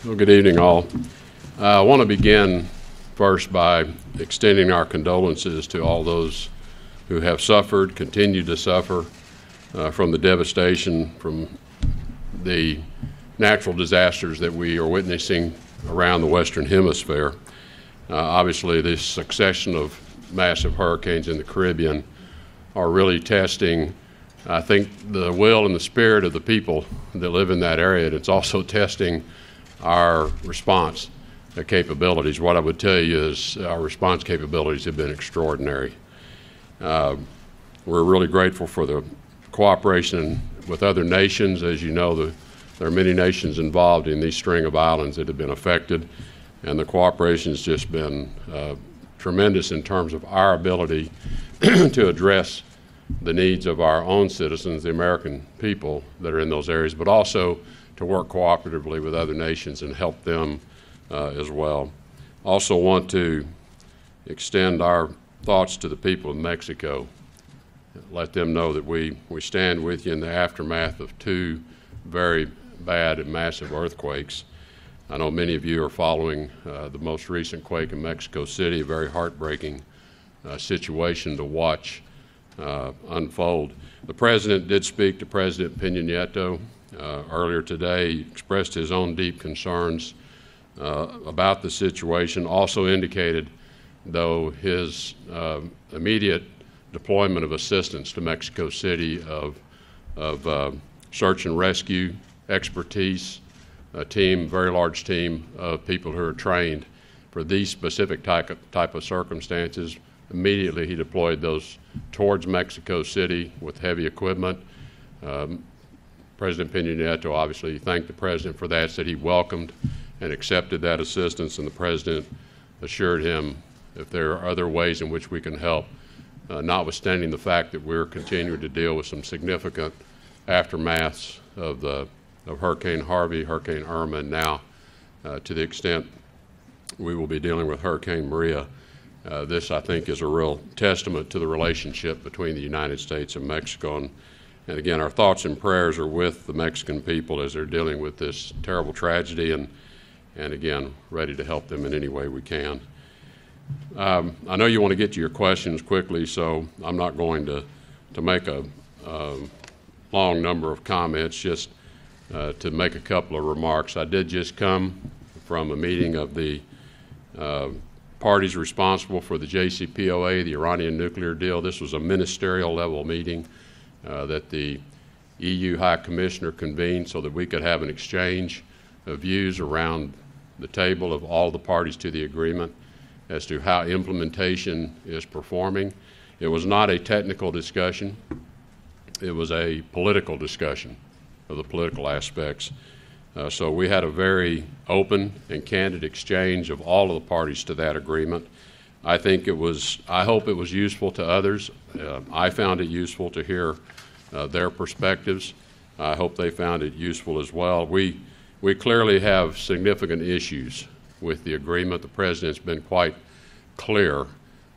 Well, good evening, all. I want to begin first by extending our condolences to all those who have suffered, continue to suffer from the devastation from the natural disasters that we are witnessing around the Western Hemisphere. Obviously, this succession of massive hurricanes in the Caribbean are really testing, I think, the will and the spirit of the people that live in that area. And it's also testing our response capabilities. What I would tell you is our response capabilities have been extraordinary. We're really grateful for the cooperation with other nations. As you know, there are many nations involved in these string of islands that have been affected, and the cooperation has just been tremendous in terms of our ability to address the needs of our own citizens, the American people that are in those areas, but also to work cooperatively with other nations and help them as well. Also want to extend our thoughts to the people of Mexico. Let them know that we stand with you in the aftermath of two very bad and massive earthquakes. I know many of you are following the most recent quake in Mexico City, a very heartbreaking situation to watch unfold. The President did speak to President Peña Nieto earlier today. He expressed his own deep concerns about the situation, also indicated, though, his immediate deployment of assistance to Mexico City of search and rescue expertise, a team, very large team of people who are trained for these specific type of circumstances. Immediately he deployed those towards Mexico City with heavy equipment. President Peña Nieto obviously thanked the President for that, said he welcomed and accepted that assistance, and the President assured him if there are other ways in which we can help, notwithstanding the fact that we're continuing to deal with some significant aftermaths of Hurricane Harvey, Hurricane Irma, and now to the extent we will be dealing with Hurricane Maria. This, I think, is a real testament to the relationship between the United States and Mexico. And again, our thoughts and prayers are with the Mexican people as they're dealing with this terrible tragedy, and again, ready to help them in any way we can. I know you want to get to your questions quickly, so I'm not going to make a long number of comments, just to make a couple of remarks. I did just come from a meeting of the parties responsible for the JCPOA, the Iranian nuclear deal. This was a ministerial level meeting that the EU High Commissioner convened so that we could have an exchange of views around the table of all the parties to the agreement as to how implementation is performing. It was not a technical discussion. It was a political discussion of the political aspects. So we had a very open and candid exchange of all of the parties to that agreement. I hope it was useful to others. I found it useful to hear their perspectives. I hope they found it useful as well. We clearly have significant issues with the agreement. The President's been quite clear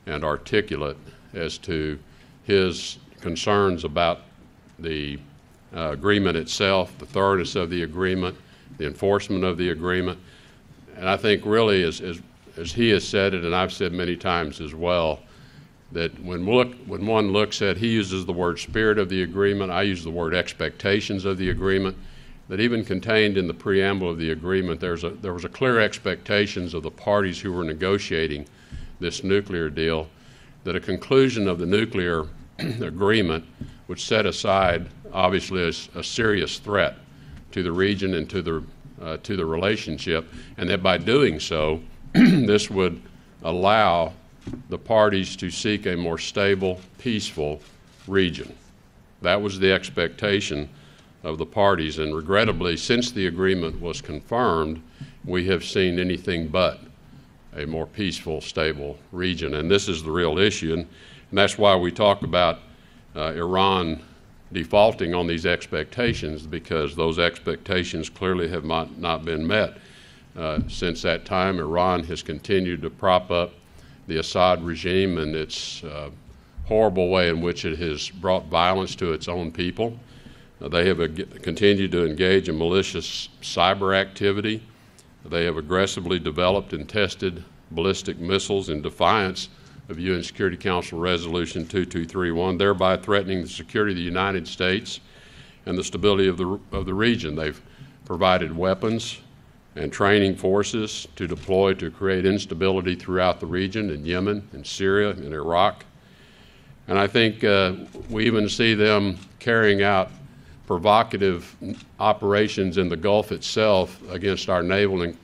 and articulate as to his concerns about the agreement itself, the thoroughness of the agreement, the enforcement of the agreement. And I think really, as he has said it, and I've said many times as well, that when one looks at, he uses the word spirit of the agreement, I use the word expectations of the agreement, that even contained in the preamble of the agreement, there was a clear expectations of the parties who were negotiating this nuclear deal, that a conclusion of the nuclear agreement would set aside, obviously, a serious threat to the region and to the relationship, and that by doing so, this would allow the parties to seek a more stable, peaceful region. That was the expectation of the parties, and regrettably, since the agreement was confirmed, we have seen anything but a more peaceful, stable region, and this is the real issue, and that's why we talk about Iran defaulting on these expectations, because those expectations clearly have not been met. Since that time, Iran has continued to prop up the Assad regime and its horrible way in which it has brought violence to its own people. They have continued to engage in malicious cyber activity. They have aggressively developed and tested ballistic missiles in defiance of UN Security Council Resolution 2231, thereby threatening the security of the United States and the stability of the region. They've provided weapons and training forces to deploy to create instability throughout the region in Yemen, in Syria, in Iraq. And I think we even see them carrying out provocative operations in the Gulf itself against our naval and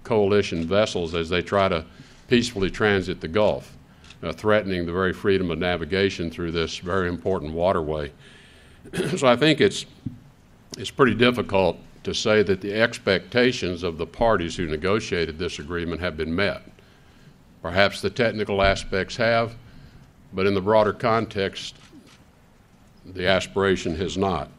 coalition vessels as they try to peacefully transit the Gulf, threatening the very freedom of navigation through this very important waterway. So I think it's pretty difficult to say that the expectations of the parties who negotiated this agreement have been met. Perhaps the technical aspects have, but in the broader context, the aspiration has not.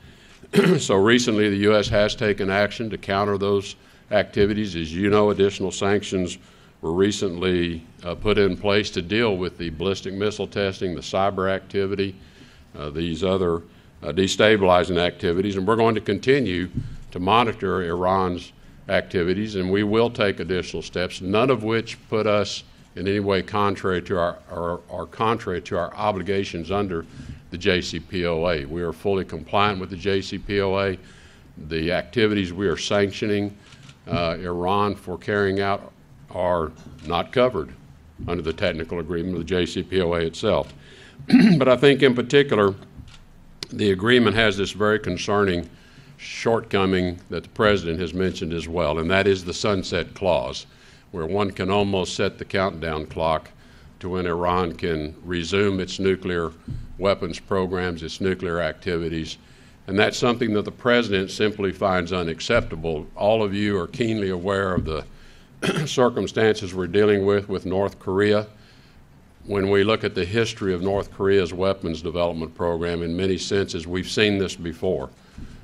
So recently, the U.S. has taken action to counter those activities. As you know, additional sanctions were recently put in place to deal with the ballistic missile testing, the cyber activity, these other destabilizing activities, and we're going to continue to monitor Iran's activities, and we will take additional steps, none of which put us in any way contrary to our obligations under the JCPOA. We are fully compliant with the JCPOA. The activities we are sanctioning Iran for carrying out are not covered under the technical agreement of the JCPOA itself. But I think in particular, the agreement has this very concerning shortcoming that the President has mentioned as well, and that is the sunset clause, where one can almost set the countdown clock to when Iran can resume its nuclear weapons programs, its nuclear activities, and that's something that the President simply finds unacceptable. All of you are keenly aware of the circumstances we're dealing with North Korea. When we look at the history of North Korea's weapons development program, in many senses, we've seen this before.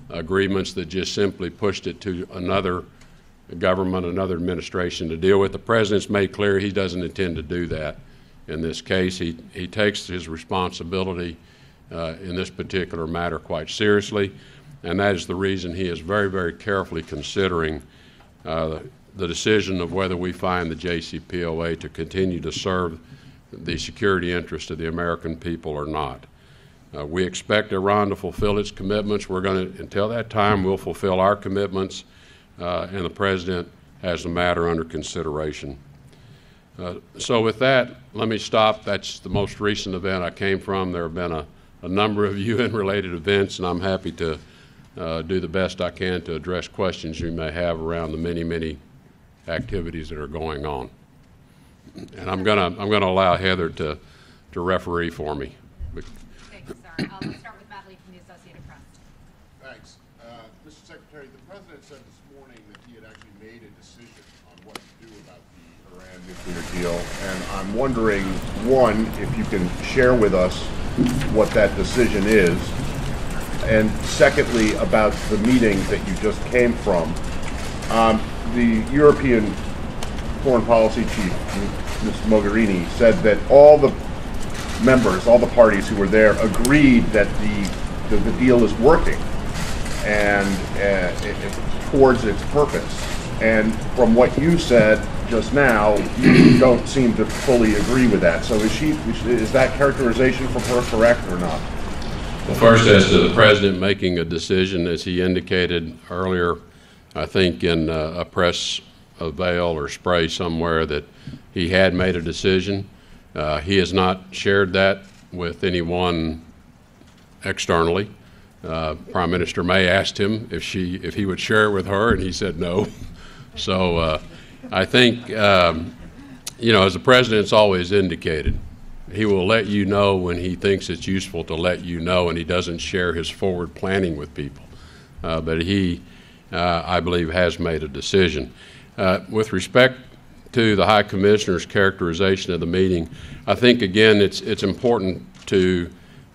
Agreements that just simply pushed it to another government, another administration to deal with. The President's made clear he doesn't intend to do that in this case. He takes his responsibility in this particular matter quite seriously, and that is the reason he is very, very carefully considering the decision of whether we find the JCPOA to continue to serve the security interest of the American people or not. We expect Iran to fulfill its commitments. We're going to, until that time, we'll fulfill our commitments, and the President has the matter under consideration. So with that, let me stop. That's the most recent event I came from. There have been a number of UN-related events, and I'm happy to do the best I can to address questions you may have around the many, many activities that are going on. And I'm gonna allow Heather to referee for me. Thank you, sir. I'll start with Matt Lee from the Associated Press. Thanks. Mr. Secretary, the President said this morning that he had actually made a decision on what to do about the Iran nuclear deal, and I'm wondering, one, if you can share with us what that decision is, and secondly, about the meeting that you just came from. The European Foreign Policy Chief, Ms. Mogherini, said that all the members, all the parties who were there agreed that the deal is working and towards its purpose. And from what you said just now, you don't seem to fully agree with that. So is that characterization from her correct or not? Well, first, as to the President making a decision, as he indicated earlier, I think in a press avail or spray somewhere, that he had made a decision. He has not shared that with anyone externally. Prime Minister May asked him if he would share it with her, and he said no. So I think, as the President's always indicated, he will let you know when he thinks it's useful to let you know, and he doesn't share his forward planning with people. But he, I believe, has made a decision. With respect to the High Commissioner's characterization of the meeting, I think, again, it's important to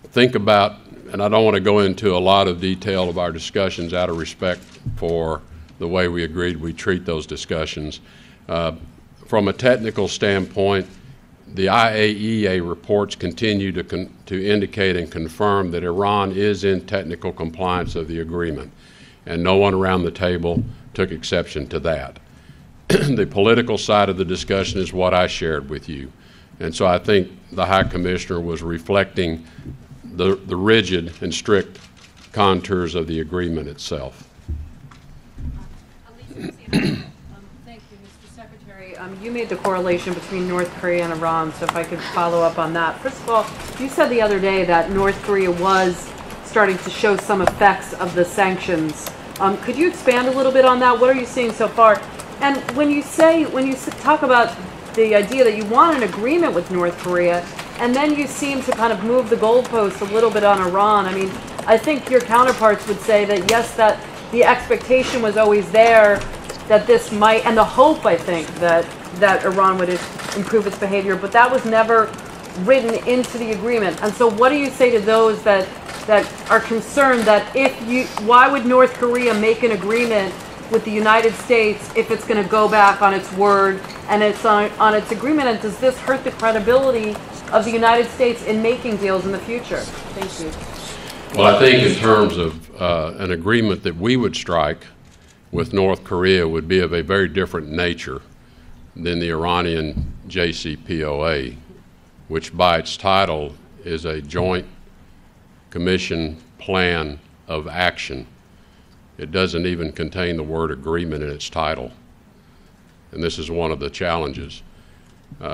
think about, and I don't want to go into a lot of detail of our discussions out of respect for the way we agreed we treat those discussions. From a technical standpoint, the IAEA reports continue to indicate and confirm that Iran is in technical compliance of the agreement, and no one around the table took exception to that. the political side of the discussion is what I shared with you. And so I think the High Commissioner was reflecting the rigid and strict contours of the agreement itself. Thank you, Mr. Secretary. You made the correlation between North Korea and Iran, so if I could follow up on that. First of all, you said the other day that North Korea was starting to show some effects of the sanctions. Could you expand a little bit on that? What are you seeing so far? And when you talk about the idea that you want an agreement with North Korea, and then you seem to kind of move the goalpost a little bit on Iran, I mean, I think your counterparts would say that yes, that the expectation was always there that this might, and the hope, I think, that Iran would improve its behavior, but that was never written into the agreement. And so what do you say to those that are concerned that why would North Korea make an agreement with the United States if it's going to go back on its word and it's on its agreement? And does this hurt the credibility of the United States in making deals in the future? Thank you. Well, I think in terms of an agreement that we would strike with North Korea would be of a very different nature than the Iranian JCPOA, which by its title is a joint commission plan of action. It doesn't even contain the word agreement in its title. And this is one of the challenges.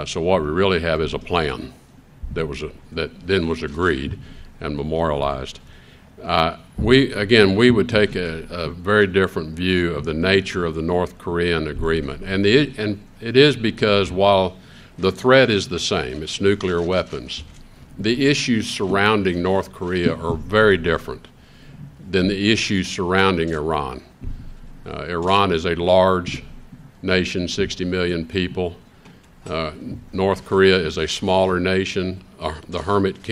So what we really have is a plan that then was agreed and memorialized. We would take a very different view of the nature of the North Korean agreement. And it is because while the threat is the same, it's nuclear weapons, the issues surrounding North Korea are very different than the issues surrounding Iran. Iran is a large nation, 60 million people. North Korea is a smaller nation, the Hermit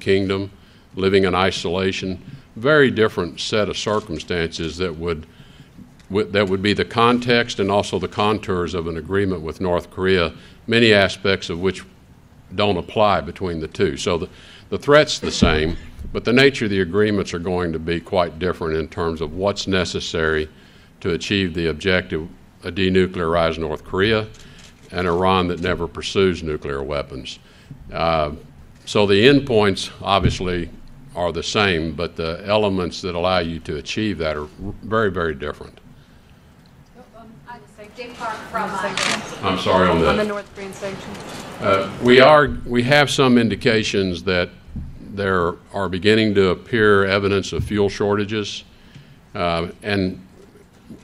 Kingdom, living in isolation. Very different set of circumstances that would be the context and also the contours of an agreement with North Korea, many aspects of which don't apply between the two. So the threat's the same, but the nature of the agreements are going to be quite different in terms of what's necessary to achieve the objective, a denuclearized North Korea and Iran that never pursues nuclear weapons. So the endpoints obviously are the same, but the elements that allow you to achieve that are very, very different. Dave Clark from I'm sorry on that. On the North Korean sanctions. We have some indications that there are beginning to appear evidence of fuel shortages. And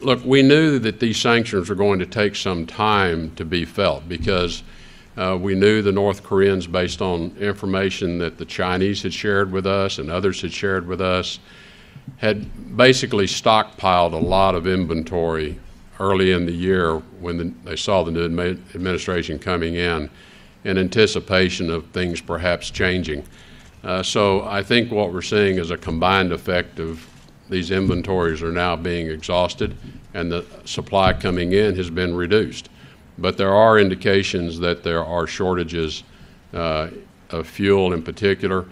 look, we knew that these sanctions were going to take some time to be felt because we knew the North Koreans, based on information that the Chinese had shared with us and others had shared with us, had basically stockpiled a lot of inventory early in the year when they saw the new administration coming in anticipation of things perhaps changing. So I think what we're seeing is a combined effect of these inventories are now being exhausted and the supply coming in has been reduced. But there are indications that there are shortages of fuel in particular,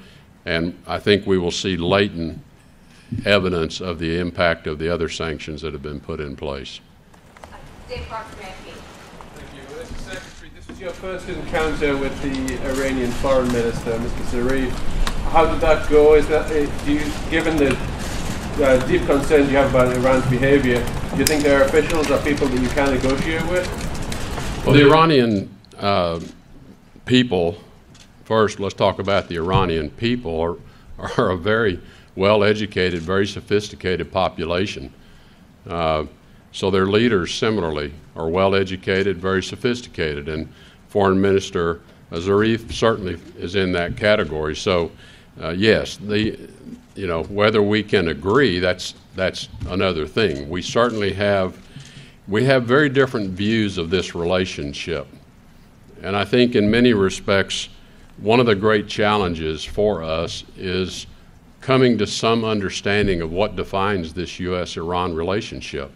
and I think we will see latent evidence of the impact of the other sanctions that have been put in place. Dave Clark from AFP. Thank you. Mr. Secretary, this was your first encounter with the Iranian Foreign Minister, Mr. Zarif. How did that go? Given the deep concerns you have about Iran's behavior, do you think their officials are people that you can negotiate with? Well, the Iranian people, first let's talk about the Iranian people, are a very well-educated, very sophisticated population. So their leaders similarly are well-educated, very sophisticated, and Foreign Minister Zarif certainly is in that category. So yes, whether we can agree, that's another thing. We certainly have very different views of this relationship. And I think in many respects, one of the great challenges for us is coming to some understanding of what defines this U.S.-Iran relationship.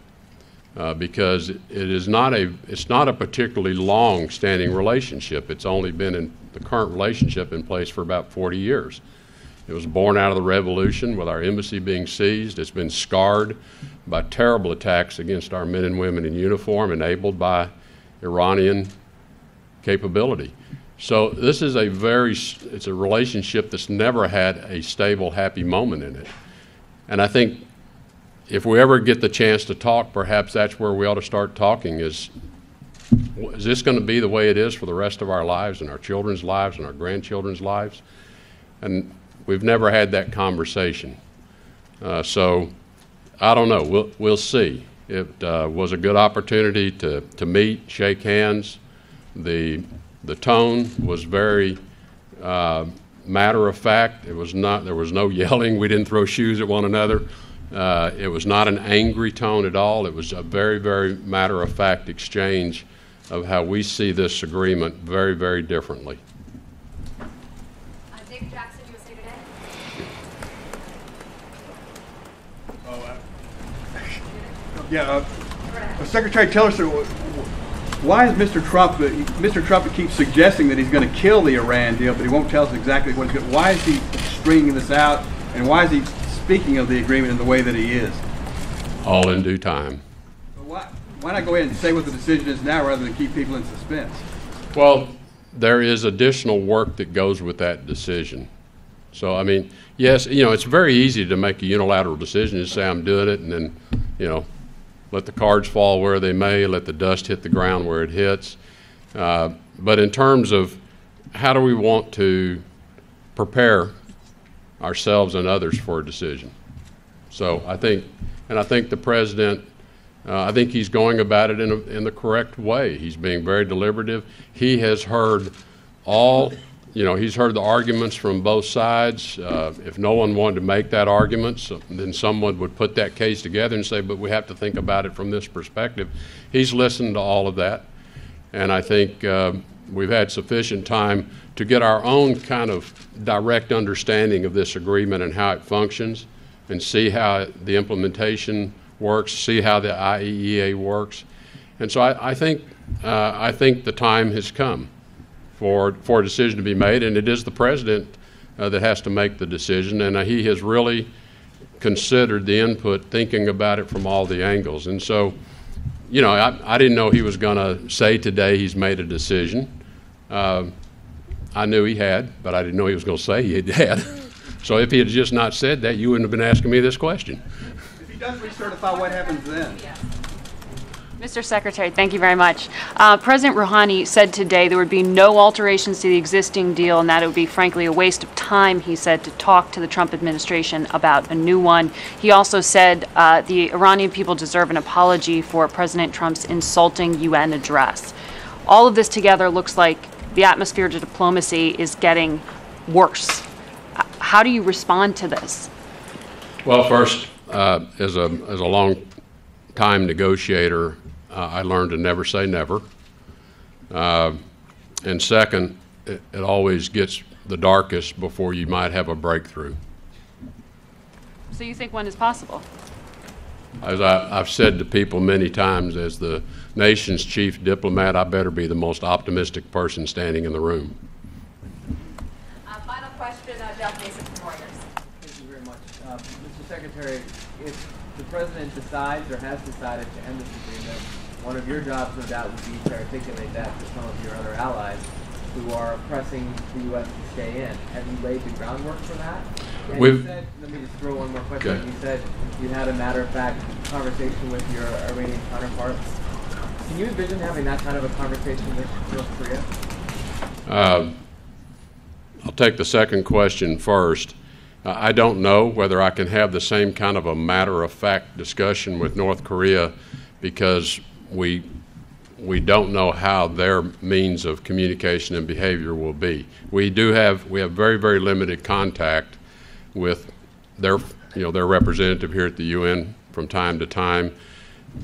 Because it's not a particularly long-standing relationship. It's only been in the current relationship in place for about 40 years. It was born out of the revolution with our embassy being seized. It's been scarred by terrible attacks against our men and women in uniform enabled by Iranian capability. So this is it's a relationship that's never had a stable, happy moment in it. And I think if we ever get the chance to talk, perhaps that's where we ought to start talking is this going to be the way it is for the rest of our lives and our children's lives and our grandchildren's lives? And we've never had that conversation. So I don't know. We'll see. It was a good opportunity to meet, shake hands. The tone was very matter of fact. There was no yelling. We didn't throw shoes at one another. It was not an angry tone at all. It was a very, very matter of fact exchange of how we see this agreement very, very differently. David Jackson, USA Today. Secretary Tillerson, why is Mr. Trump keeps suggesting that he's going to kill the Iran deal, but he won't tell us exactly what he's going to? Why is he stringing this out, and why is he speaking of the agreement in the way that he is? All in due time. Why not go ahead and say what the decision is now rather than keep people in suspense? Well, there is additional work that goes with that decision. So, I mean, yes, it's very easy to make a unilateral decision and say I'm doing it and then, let the cards fall where they may, let the dust hit the ground where it hits. But in terms of how do we want to prepare ourselves and others for a decision? So I think the president, I think he's going about it in the correct way. He's being very deliberative. He has heard he's heard the arguments from both sides. If no one wanted to make that argument, then someone would put that case together and say, but we have to think about it from this perspective. He's listened to all of that, and I think we've had sufficient time to get our own kind of direct understanding of this agreement and how it functions, and see how the implementation works, see how the IEEA works. And so I think the time has come for a decision to be made, and it is the president that has to make the decision, and he has really considered the input, thinking about it from all the angles. And so, I didn't know he was going to say today he's made a decision. I knew he had, but I didn't know he was going to say he had. So if he had just not said that, you wouldn't have been asking me this question. If he does recertify, what happens then? Mr. Secretary, thank you very much. President Rouhani said today there would be no alterations to the existing deal, and that it would be, frankly, a waste of time, he said, to talk to the Trump administration about a new one. He also said the Iranian people deserve an apology for President Trump's insulting UN address. All of this together looks like the atmosphere to diplomacy is getting worse. How do you respond to this? Well, first, as a long-time negotiator, I learned to never say never. And second, it always gets the darkest before you might have a breakthrough. So you think when is possible? As I've said to people many times, as the nation's chief diplomat, I better be the most optimistic person standing in the room. Final question, Jeff Mason from Reuters. Thank you very much. Mr. Secretary, if the president decides or has decided to end this agreement, one of your jobs, no doubt, would be to articulate that to some of your other allies who are pressing the U.S. to stay in. Have you laid the groundwork for that? And you said, let me just throw one more question. Okay. You said you had a matter-of-fact conversation with your Iranian counterparts. Can you envision having that kind of a conversation with North Korea? I'll take the second question first. I don't know whether I can have the same kind of a matter-of-fact discussion with North Korea because we don't know how their means of communication and behavior will be. We have very, very limited contact with their representative here at the UN from time to time,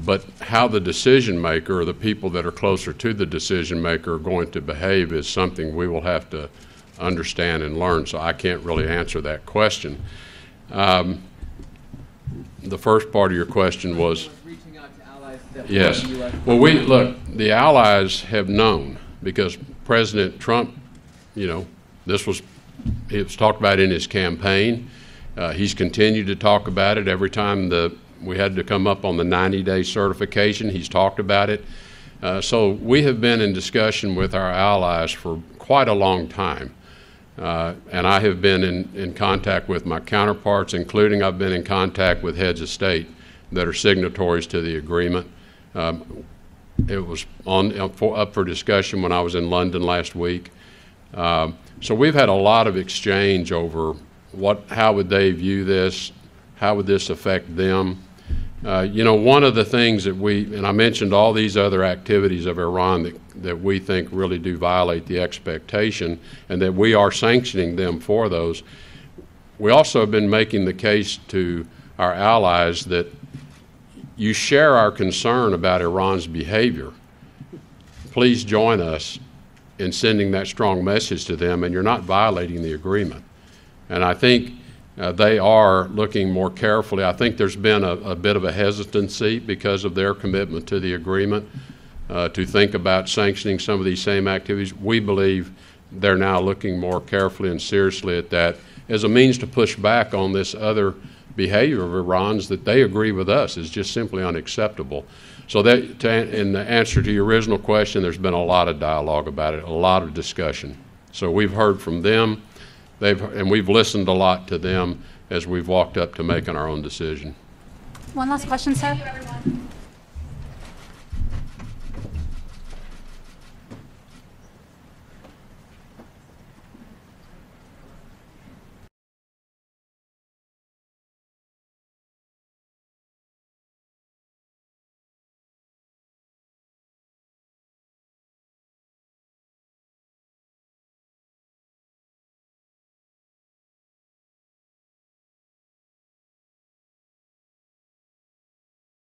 but how the decision maker or the people that are closer to the decision maker are going to behave is something we will have to understand and learn, so I can't really answer that question. The first part of your question was reaching out to allies that yes. the U.S. Well, look, the allies have known because President Trump, this was it was talked about in his campaign. He's continued to talk about it every time we had to come up on the 90-day certification. He's talked about it. So we have been in discussion with our allies for quite a long time. And I have been in contact with my counterparts, including I've been in contact with heads of state that are signatories to the agreement. It was up for discussion when I was in London last week. So we've had a lot of exchange over how would they view this, how would this affect them. You know, one of the things that and I mentioned all these other activities of Iran that we think really do violate the expectation, and that we are sanctioning them for those. We also have been making the case to our allies that you share our concern about Iran's behavior. Please join us in sending that strong message to them, and you're not violating the agreement. And I think they are looking more carefully. I think there's been a bit of a hesitancy because of their commitment to the agreement to think about sanctioning some of these same activities. We believe they're now looking more carefully and seriously at that as a means to push back on this other behavior of Iran's that they agree with us is just simply unacceptable. So that, in the answer to your original question, there's been a lot of dialogue about it, a lot of discussion. So we've heard from them, and we've listened a lot to them as we've walked up to making our own decision. One last question, sir. Thank you, everyone.